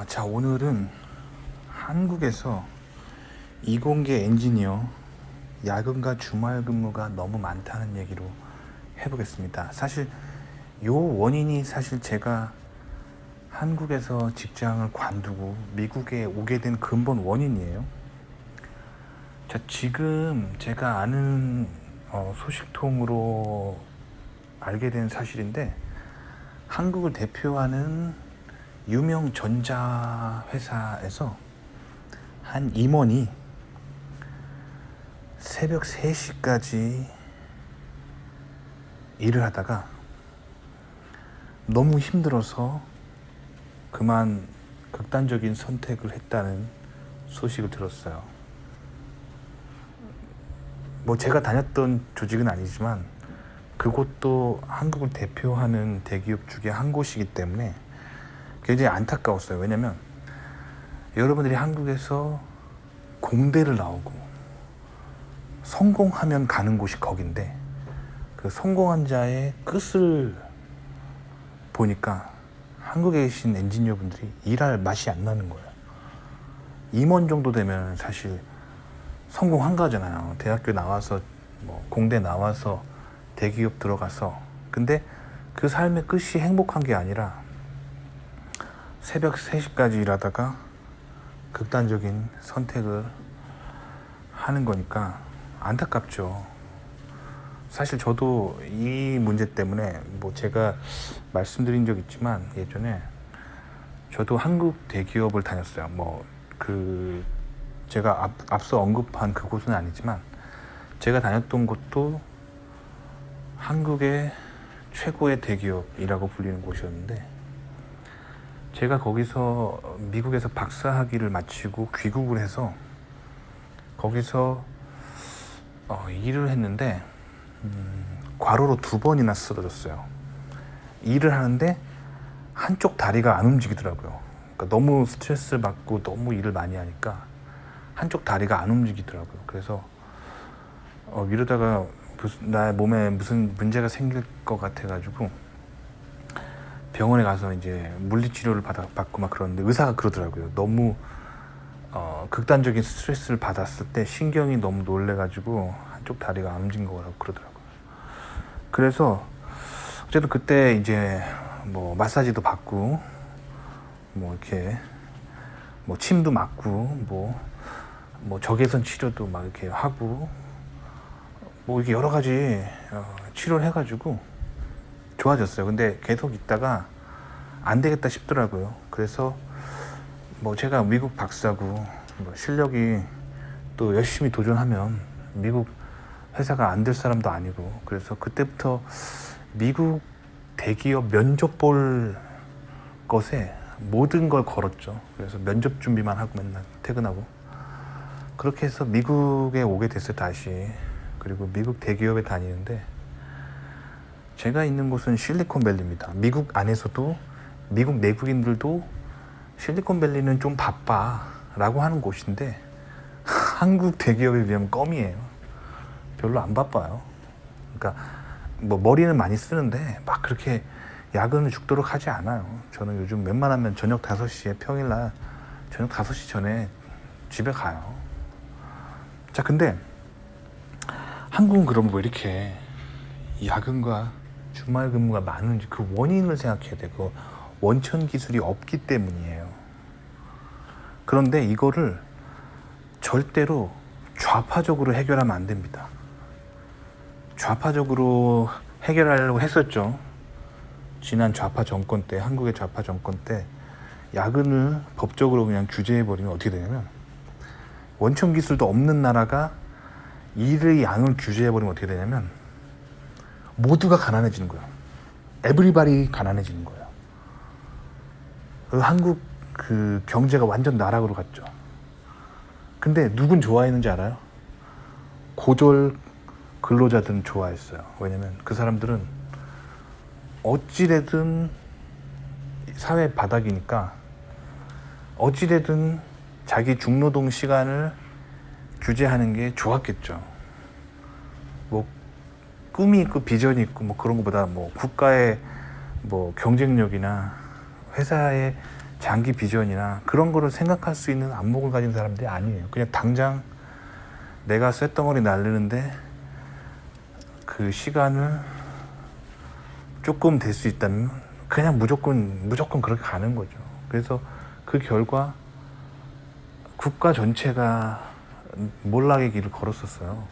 자, 오늘은 한국에서 이공계 엔지니어 야근과 주말 근무가 너무 많다는 얘기로 해보겠습니다. 사실 요 원인이 제가 한국에서 직장을 관두고 미국에 오게 된 근본 원인이에요. 자, 지금 제가 아는 소식통으로 알게 된 사실인데, 한국을 대표하는 유명 전자회사에서 한 임원이 새벽 3시까지 일을 하다가 너무 힘들어서 그만 극단적인 선택을 했다는 소식을 들었어요. 뭐 제가 다녔던 조직은 아니지만 그곳도 한국을 대표하는 대기업 중에 한 곳이기 때문에 굉장히 안타까웠어요. 왜냐면 여러분들이 한국에서 공대를 나오고 성공하면 가는 곳이 거긴데, 그 성공한 자의 끝을 보니까 한국에 계신 엔지니어분들이 일할 맛이 안 나는 거예요. 임원 정도 되면 사실 성공한 거잖아요. 대학교 나와서 공대 나와서 대기업 들어가서. 근데 그 삶의 끝이 행복한 게 아니라 새벽 3시까지 일하다가 극단적인 선택을 하는 거니까 안타깝죠. 사실 저도 이 문제 때문에 제가 말씀드린 적 있지만, 예전에 저도 한국 대기업을 다녔어요. 제가 앞서 언급한 그곳은 아니지만 제가 다녔던 곳도 한국의 최고의 대기업이라고 불리는 곳이었는데, 제가 거기서 미국에서 박사학위를 마치고 귀국을 해서 거기서 일을 했는데 과로로 2번이나 쓰러졌어요. 일을 하는데 한쪽 다리가 안 움직이더라고요. 그러니까 너무 스트레스를 받고 너무 일을 많이 하니까 한쪽 다리가 안 움직이더라고요. 그래서 이러다가 나의 몸에 무슨 문제가 생길 것 같아가지고 병원에 가서 이제 물리치료를 받고 막 그러는데, 의사가 그러더라고요. 너무 극단적인 스트레스를 받았을 때 신경이 너무 놀래가지고 한쪽 다리가 안 움직인 거라고 그러더라고요. 그래서 어쨌든 그때 이제 마사지도 받고 이렇게 침도 맞고 적외선 치료도 막 이렇게 하고 이렇게 여러 가지 치료를 해가지고 좋아졌어요. 근데 계속 있다가 안 되겠다 싶더라고요. 그래서 제가 미국 박사고 실력이 또 열심히 도전하면 미국 회사가 안 될 사람도 아니고, 그래서 그때부터 미국 대기업 면접 볼 것에 모든 걸 걸었죠. 그래서 면접 준비만 하고 맨날 퇴근하고, 그렇게 해서 미국에 오게 됐어요, 다시. 그리고 미국 대기업에 다니는데, 제가 있는 곳은 실리콘밸리입니다. 미국 안에서도 미국 내국인들도 실리콘밸리는 좀 바빠 라고 하는 곳인데, 한국 대기업에 비하면 껌이에요. 별로 안 바빠요. 그러니까 머리는 많이 쓰는데 막 그렇게 야근을 죽도록 하지 않아요. 저는 요즘 웬만하면 저녁 5시에, 평일날 저녁 5시 전에 집에 가요. 자, 근데 한국은 그럼 왜 이렇게 야근과 주말 근무가 많은지 그 원인을 생각해야 돼. 그 원천 기술이 없기 때문이에요. 그런데 이거를 절대로 좌파적으로 해결하면 안 됩니다. 좌파적으로 해결하려고 했었죠. 지난 좌파 정권 때, 한국의 좌파 정권 때 야근을 법적으로 그냥 규제해버리면 어떻게 되냐면, 원천 기술도 없는 나라가 일의 양을 규제해버리면 어떻게 되냐면 모두가 가난해지는 거예요. 에브리바디 가난해지는 거예요. 한국 경제가 완전 나락으로 갔죠. 근데 누군 좋아했는지 알아요? 고졸 근로자들은 좋아했어요. 왜냐면 그 사람들은 어찌되든 사회 바닥이니까 어찌되든 자기 중노동 시간을 규제하는 게 좋았겠죠. 꿈이 있고 비전이 있고 그런 것보다 국가의 경쟁력이나 회사의 장기 비전이나 그런 거를 생각할 수 있는 안목을 가진 사람들이 아니에요. 그냥 당장 내가 쇳덩어리 날리는데 그 시간을 조금 될 수 있다면 그냥 무조건 그렇게 가는 거죠. 그래서 그 결과 국가 전체가 몰락의 길을 걸었었어요.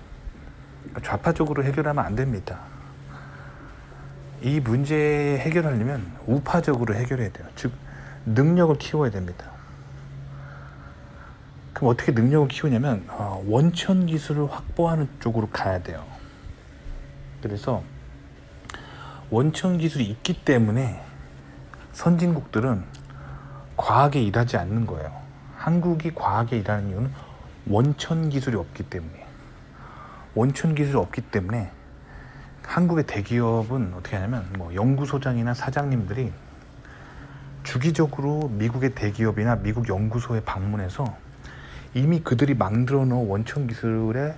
좌파적으로 해결하면 안 됩니다. 이 문제 해결하려면 우파적으로 해결해야 돼요. 즉 능력을 키워야 됩니다. 그럼 어떻게 능력을 키우냐면 원천 기술을 확보하는 쪽으로 가야 돼요. 그래서 원천 기술이 있기 때문에 선진국들은 과하게 일하지 않는 거예요. 한국이 과하게 일하는 이유는 원천 기술이 없기 때문에. 원천 기술이 없기 때문에 한국의 대기업은 어떻게 하냐면 연구소장이나 사장님들이 주기적으로 미국의 대기업이나 미국 연구소에 방문해서 이미 그들이 만들어 놓은 원천 기술의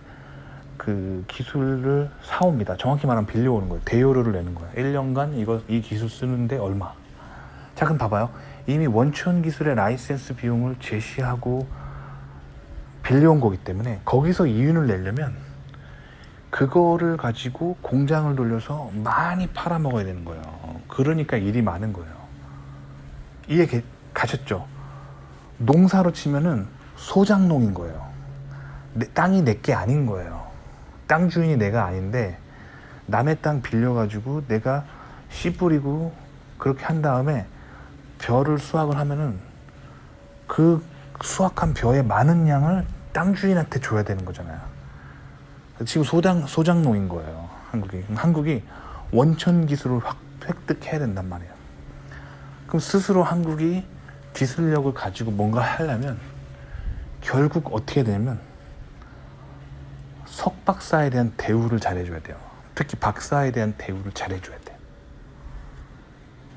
그 기술을 사옵니다. 정확히 말하면 빌려오는 거예요. 대여료를 내는 거예요. 1년간 이 기술 쓰는데 얼마. 자, 그럼 봐봐요. 이미 원천 기술의 라이센스 비용을 제시하고 빌려온 거기 때문에 거기서 이윤을 내려면 그거를 가지고 공장을 돌려서 많이 팔아먹어야 되는 거예요. 그러니까 일이 많은 거예요. 이해 가셨죠? 농사로 치면은 소작농인 거예요. 땅이 내게 아닌 거예요. 땅 주인이 내가 아닌데 남의 땅 빌려가지고 내가 씨 뿌리고 그렇게 한 다음에 벼를 수확을 하면은 그 수확한 벼의 많은 양을 땅 주인한테 줘야 되는 거잖아요. 지금 소작농인 거예요. 한국이 원천 기술을 획득해야 된단 말이에요. 그럼 스스로 한국이 기술력을 가지고 뭔가 하려면 결국 어떻게 되냐면 석박사에 대한 대우를 잘해줘야 돼요. 특히 박사에 대한 대우를 잘해줘야 돼요.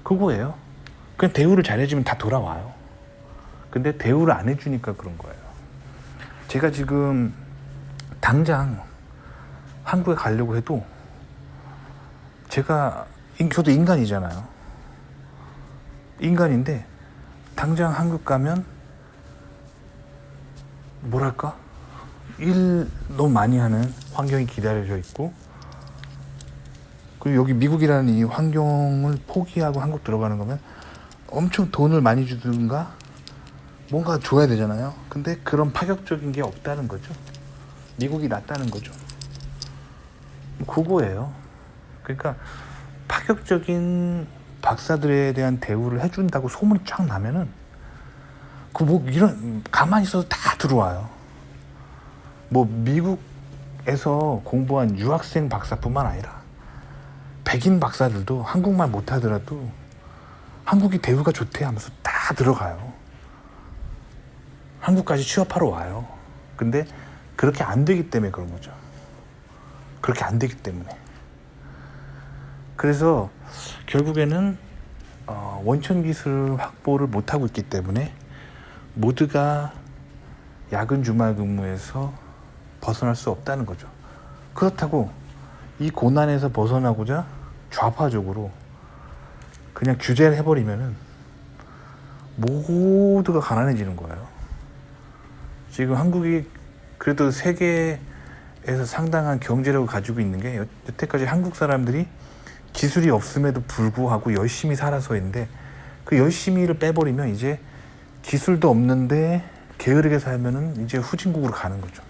그거예요. 그냥 대우를 잘해주면 다 돌아와요. 근데 대우를 안 해주니까 그런 거예요. 제가 지금 당장 한국에 가려고 해도 저도 인간이잖아요. 인간인데 당장 한국 가면 뭐랄까? 일 너무 많이 하는 환경이 기다려져 있고, 그리고 여기 미국이라는 이 환경을 포기하고 한국 들어가는 거면 엄청 돈을 많이 주든가 뭔가 줘야 되잖아요. 근데 그런 파격적인 게 없다는 거죠. 미국이 낫다는 거죠. 그거예요. 그러니까 파격적인 박사들에 대한 대우를 해준다고 소문이 쫙 나면은 이런 가만히 있어도 다 들어와요. 미국에서 공부한 유학생 박사뿐만 아니라 백인 박사들도 한국말 못하더라도 한국이 대우가 좋대 하면서 다 들어가요. 한국까지 취업하러 와요. 근데 그렇게 안 되기 때문에 그런 거죠. 그렇게 안 되기 때문에. 그래서 결국에는 원천 기술 확보를 못하고 있기 때문에 모두가 야근 주말 근무에서 벗어날 수 없다는 거죠. 그렇다고 이 고난에서 벗어나고자 좌파적으로 그냥 규제를 해버리면은 모두가 가난해지는 거예요. 지금 한국이 그래도 세계에서 상당한 경제력을 가지고 있는 게 여태까지 한국 사람들이 기술이 없음에도 불구하고 열심히 살아서인데 그 열심히를 빼버리면 이제 기술도 없는데 게으르게 살면은 이제 후진국으로 가는 거죠.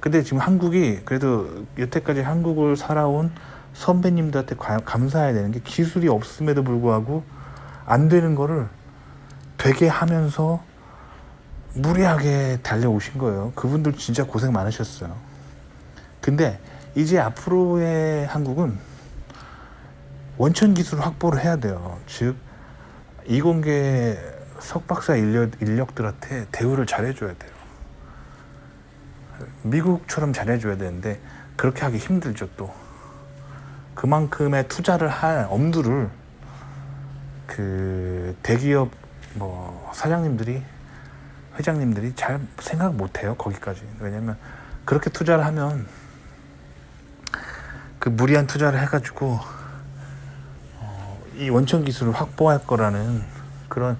근데 지금 한국이 그래도 여태까지 한국을 살아온 선배님들한테 감사해야 되는 게 기술이 없음에도 불구하고 안 되는 거를 되게 하면서 무리하게 달려오신 거예요. 그분들 진짜 고생 많으셨어요. 근데 이제 앞으로의 한국은 원천 기술 확보를 해야 돼요. 즉 이공계 석박사 인력들한테 대우를 잘해줘야 돼요. 미국처럼 잘해줘야 되는데 그렇게 하기 힘들죠. 또 그만큼의 투자를 할 엄두를 그 대기업 사장님들이 회장님들이 잘 생각 못해요. 거기까지. 왜냐면 그렇게 투자를 하면 그 무리한 투자를 해가지고 이 원천 기술을 확보할 거라는 그런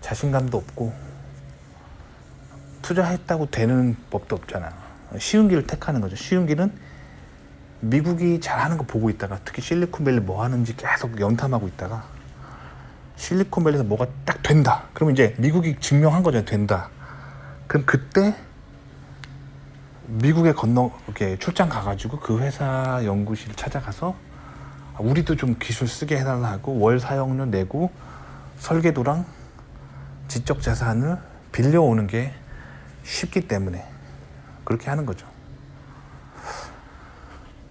자신감도 없고 투자했다고 되는 법도 없잖아. 쉬운 길을 택하는 거죠. 쉬운 길은 미국이 잘하는 거 보고 있다가, 특히 실리콘밸리 뭐 하는지 계속 염탐하고 있다가 실리콘밸리에서 뭐가 딱 된다. 그러면 이제 미국이 증명한 거잖아요. 된다. 그럼 그때 미국에 이렇게 출장 가가지고 그 회사 연구실 찾아가서 우리도 좀 기술 쓰게 해달라 하고 월 사용료 내고 설계도랑 지적 자산을 빌려오는 게 쉽기 때문에 그렇게 하는 거죠.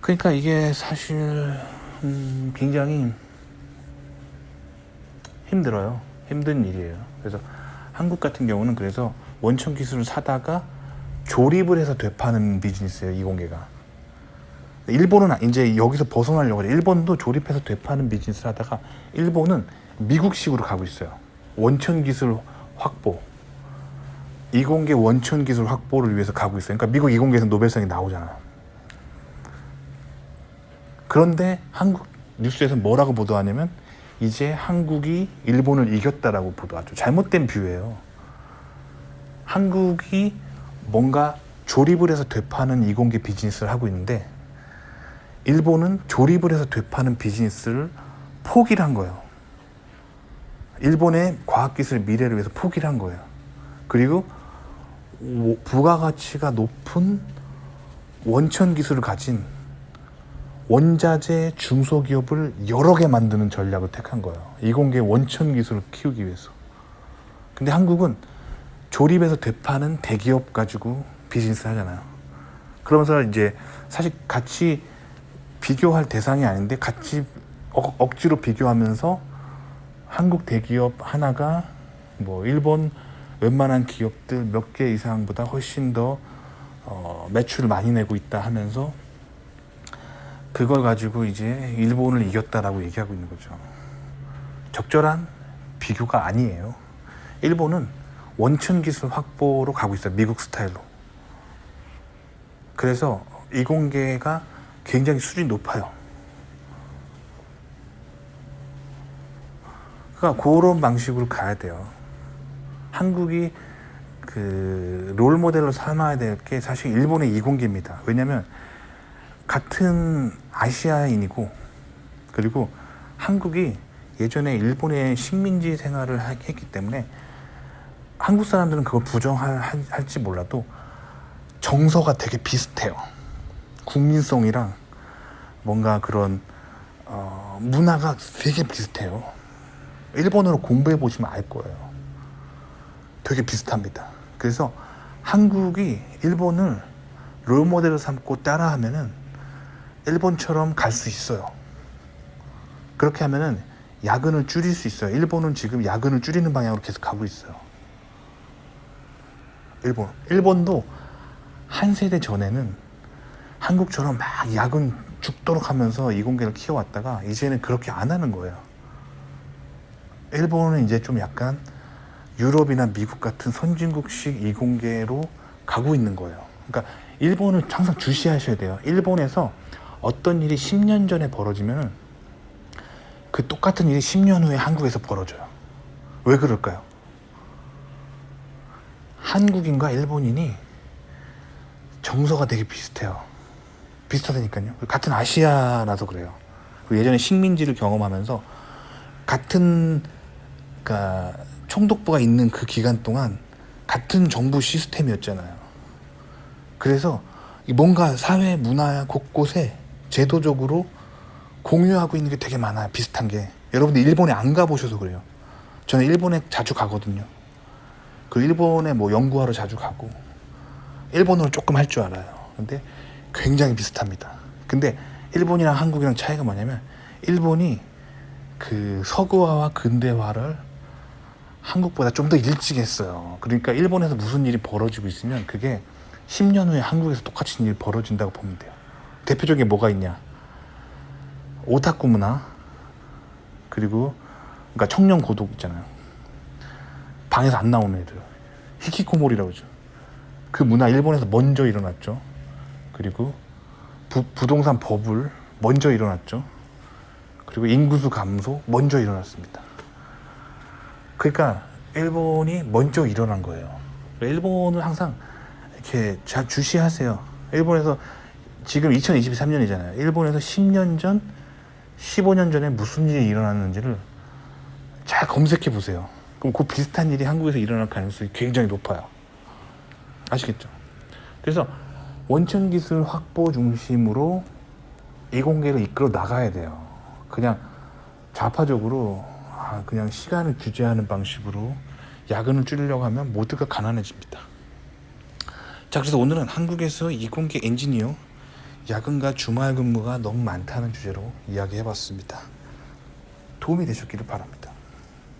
그러니까 이게 사실 굉장히 힘들어요. 힘든 일이에요. 그래서 한국 같은 경우는 그래서 원천 기술을 사다가 조립을 해서 되파는 비즈니스예요, 이공계가. 일본은 이제 여기서 벗어나려고 해요. 일본도 조립해서 되파는 비즈니스를 하다가 일본은 미국식으로 가고 있어요. 원천 기술 확보, 이공계 원천 기술 확보를 위해서 가고 있어요. 그러니까 미국 이공계에서 노벨상이 나오잖아요. 그런데 한국 뉴스에서 뭐라고 보도하냐면 이제 한국이 일본을 이겼다라고 보도하죠. 잘못된 뷰예요. 한국이 뭔가 조립을 해서 되파는 이공계 비즈니스를 하고 있는데 일본은 조립을 해서 되파는 비즈니스를 포기를 한 거예요. 일본의 과학기술 미래를 위해서 포기를 한 거예요. 그리고 부가가치가 높은 원천 기술을 가진 원자재 중소기업을 여러 개 만드는 전략을 택한 거예요. 이공계 원천 기술을 키우기 위해서. 근데 한국은 조립해서 되파는 대기업 가지고 비즈니스 하잖아요. 그러면서 이제 사실 같이 비교할 대상이 아닌데 같이 억지로 비교하면서 한국 대기업 하나가 뭐 일본 웬만한 기업들 몇 개 이상보다 훨씬 더 매출을 많이 내고 있다 하면서 그걸 가지고 이제 일본을 이겼다라고 얘기하고 있는 거죠. 적절한 비교가 아니에요. 일본은 원천 기술 확보로 가고 있어요. 미국 스타일로. 그래서 이공계가 굉장히 수준이 높아요. 그러니까 그런 방식으로 가야 돼요. 한국이 그 롤 모델로 삼아야 될 게 사실 일본의 이공계입니다. 왜냐하면 같은 아시아인이고 그리고 한국이 예전에 일본의 식민지 생활을 했기 때문에 한국 사람들은 그걸 부정할지 몰라도 정서가 되게 비슷해요. 국민성이랑 뭔가 그런 문화가 되게 비슷해요. 일본어로 공부해 보시면 알 거예요. 되게 비슷합니다. 그래서 한국이 일본을 롤모델을 삼고 따라하면은 일본처럼 갈 수 있어요. 그렇게 하면은 야근을 줄일 수 있어요. 일본은 지금 야근을 줄이는 방향으로 계속 가고 있어요. 일본도 한 세대 전에는 한국처럼 막 야근 죽도록 하면서 이공계를 키워왔다가 이제는 그렇게 안 하는 거예요. 일본은 이제 좀 약간 유럽이나 미국 같은 선진국식 이공계로 가고 있는 거예요. 그러니까 일본을 항상 주시하셔야 돼요. 일본에서 어떤 일이 10년 전에 벌어지면 그 똑같은 일이 10년 후에 한국에서 벌어져요. 왜 그럴까요? 한국인과 일본인이 정서가 되게 비슷해요. 비슷하다니까요. 같은 아시아라서 그래요. 예전에 식민지를 경험하면서 같은 그러니까 총독부가 있는 그 기간 동안 같은 정부 시스템이었잖아요. 그래서 뭔가 사회 문화 곳곳에 제도적으로 공유하고 있는 게 되게 많아요. 비슷한 게. 여러분들 일본에 안 가보셔서 그래요. 저는 일본에 자주 가거든요. 그 일본에 뭐 연구하러 자주 가고 일본어를 조금 할 줄 알아요. 근데 굉장히 비슷합니다. 근데 일본이랑 한국이랑 차이가 뭐냐면 일본이 그 서구화와 근대화를 한국보다 좀 더 일찍 했어요. 그러니까 일본에서 무슨 일이 벌어지고 있으면 그게 10년 후에 한국에서 똑같은 일이 벌어진다고 보면 돼요. 대표적인 게 뭐가 있냐? 오타쿠 문화, 그리고 그러니까 청년 고독 있잖아요. 방에서 안 나오는 애들, 히키코모리라고 하죠. 그 문화 일본에서 먼저 일어났죠. 그리고 부동산 버블 먼저 일어났죠. 그리고 인구수 감소 먼저 일어났습니다. 그러니까 일본이 먼저 일어난 거예요. 일본을 항상 이렇게 잘 주시하세요. 일본에서 지금 2023년이잖아요. 일본에서 10년 전, 15년 전에 무슨 일이 일어났는지를 잘 검색해 보세요. 그럼 그 비슷한 일이 한국에서 일어날 가능성이 굉장히 높아요. 아시겠죠? 그래서 원천 기술 확보 중심으로 이공계를 이끌어 나가야 돼요. 그냥 좌파적으로 그냥 시간을 규제하는 방식으로 야근을 줄이려고 하면 모두가 가난해집니다. 자, 그래서 오늘은 한국에서 이공계 엔지니어 야근과 주말 근무가 너무 많다는 주제로 이야기해봤습니다. 도움이 되셨기를 바랍니다.